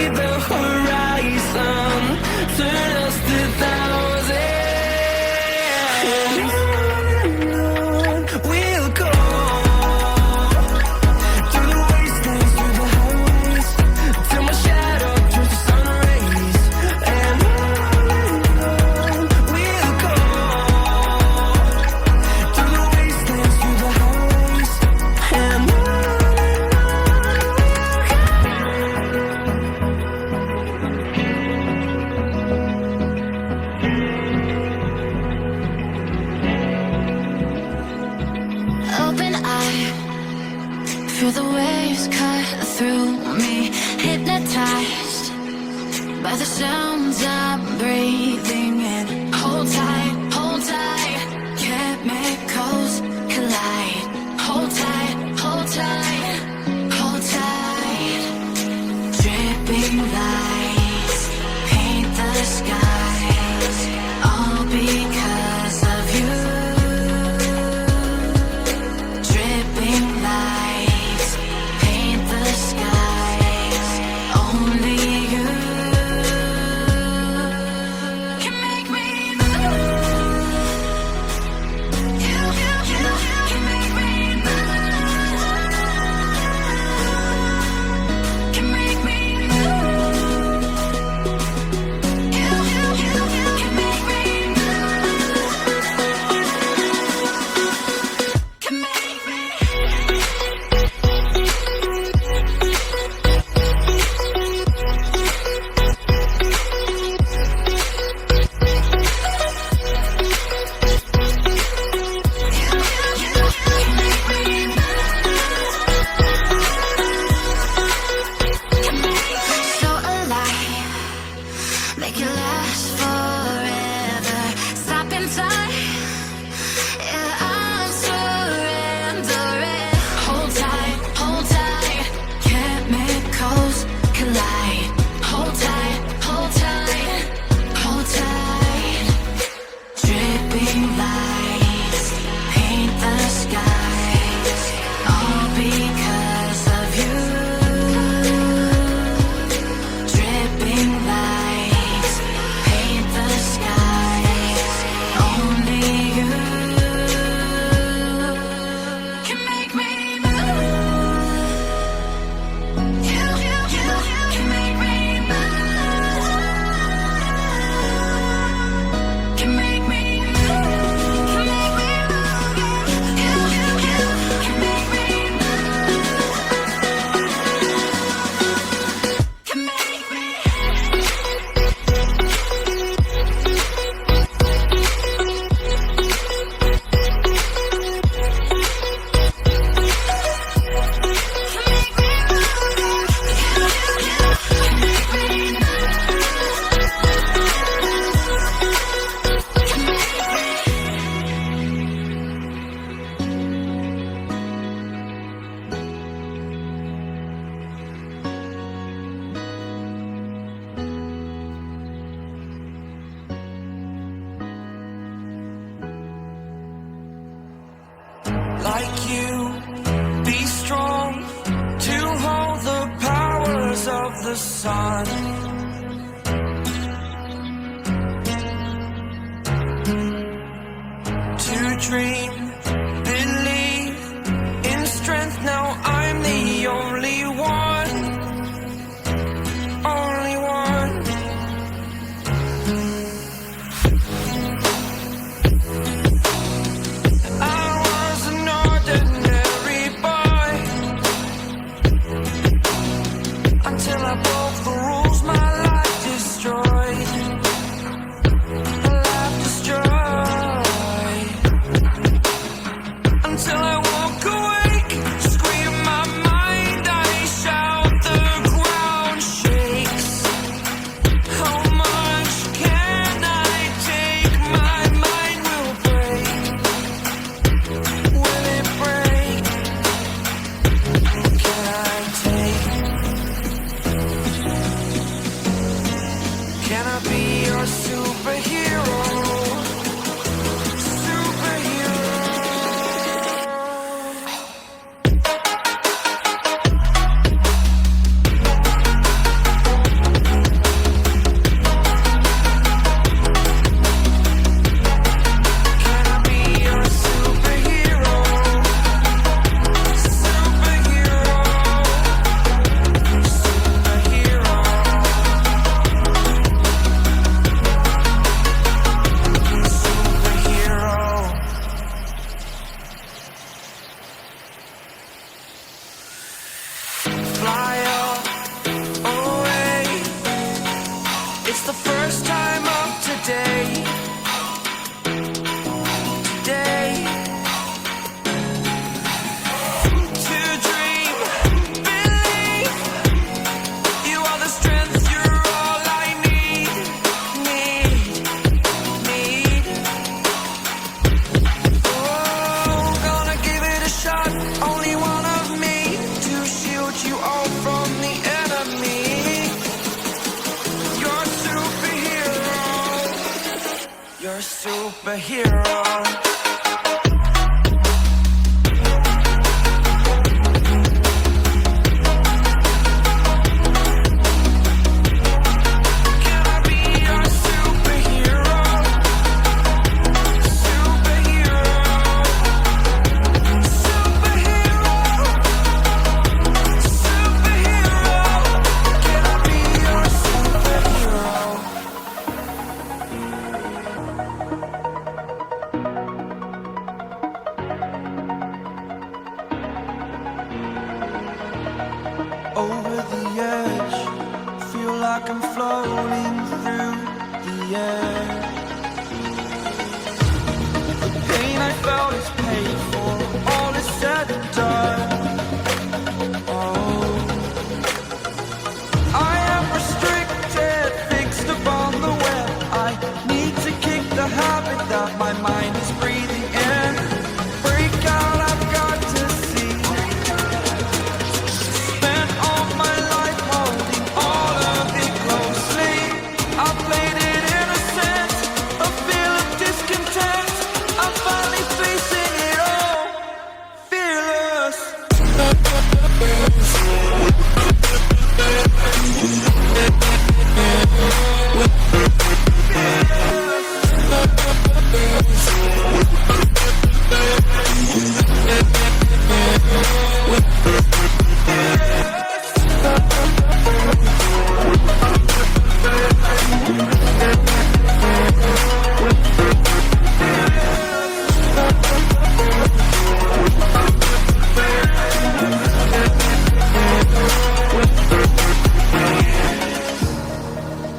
the horizon, turn us to thousands. And on we'll go, through the wastelands, through the highways, till my shadow turns to sun rays. And on we'll go, through the wastelands, through the highways, and on. Open eye, feel the waves cut through me, hypnotized by the sounds I'm breathing in. Hold tight, chemicals collide. Hold tight, hold tight, hold tight. Dripping lights paint the skies, all because of you. Dripping lights paint the skies, only you can make me move. You can make me move. Can make me move. You can make me move. Can make me. So alive, make it last forever. Stop in time, yeah, I'm surrendering. Hold tight, chemicals collide. Hold tight, hold tight, hold tight. Dripping lights paint the skies, all because of you. Dripping lights paint the skies, only you can make me move. You can make me move. Can make me move. Can make me move. You can make me move. Can make me. Like you, be strong to hold the powers of the sun. To dream, believe in strength. Now I'm the only one, only one. I was an ordinary boy until I broke the rules. My life destroyed. My life destroyed. the first time of today. Today. To dream, believe. You are the strength, you're all I need. Need. Oh, gonna give it a shot. Only one of me to shield you all from the enemy. You're a superhero. You're a superhero. Can I be your superhero? Superhero. Superhero. Superhero. Can I be your superhero? Over the edge, feel like I'm floating through the air. The pain I felt is paid for, all is said and done. Oh, I am restricted, fixed upon the web. I need to kick the habit that my mind is breathing in. Break out, I've got to see. Spent all my life holding all of it closely. I played it innocent, a feel of discontent. I'm finally facing it all, fearless.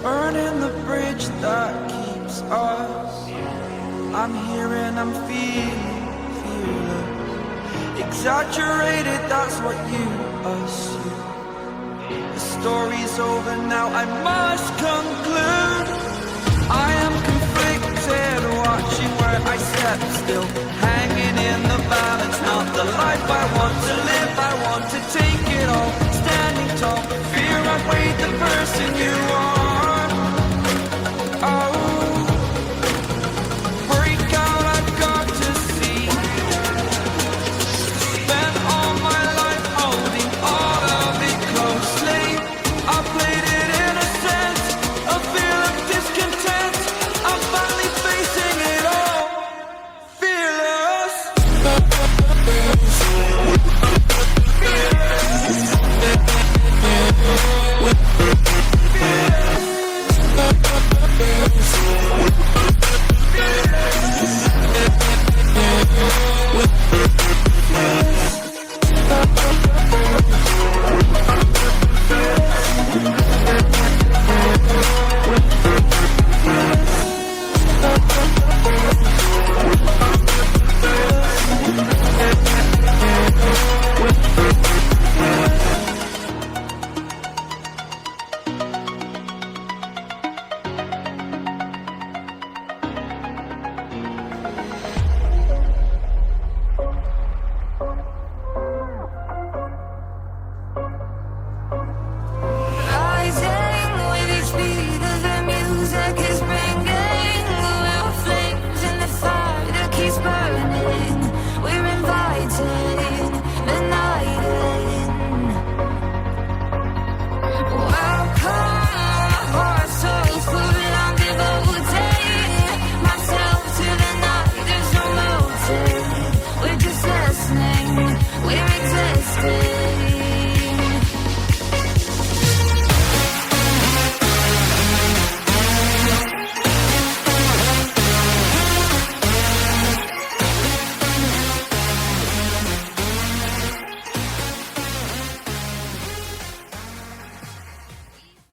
Burning the bridge that keeps us. I'm here and I'm feeling exaggerated, that's what you assume. The story's over now, I must conclude. I am conflicted, watching where I step still, hanging in the balance. Not the life I want to live, I want to take it all. Standing tall, fear I weighed the